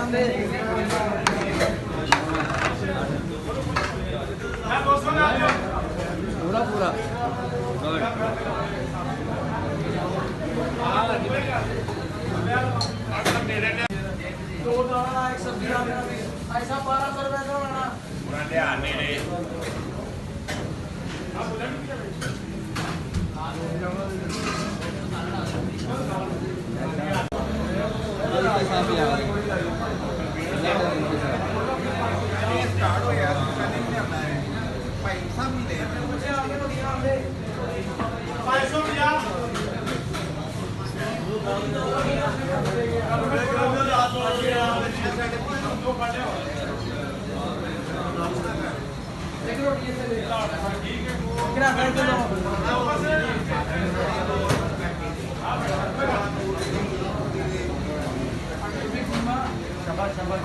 पूरा पूरा दो दाना एक सब्जी ऐसा 1200 रुपए का बना पूरा ध्यान मेरे शाबाश शाबाश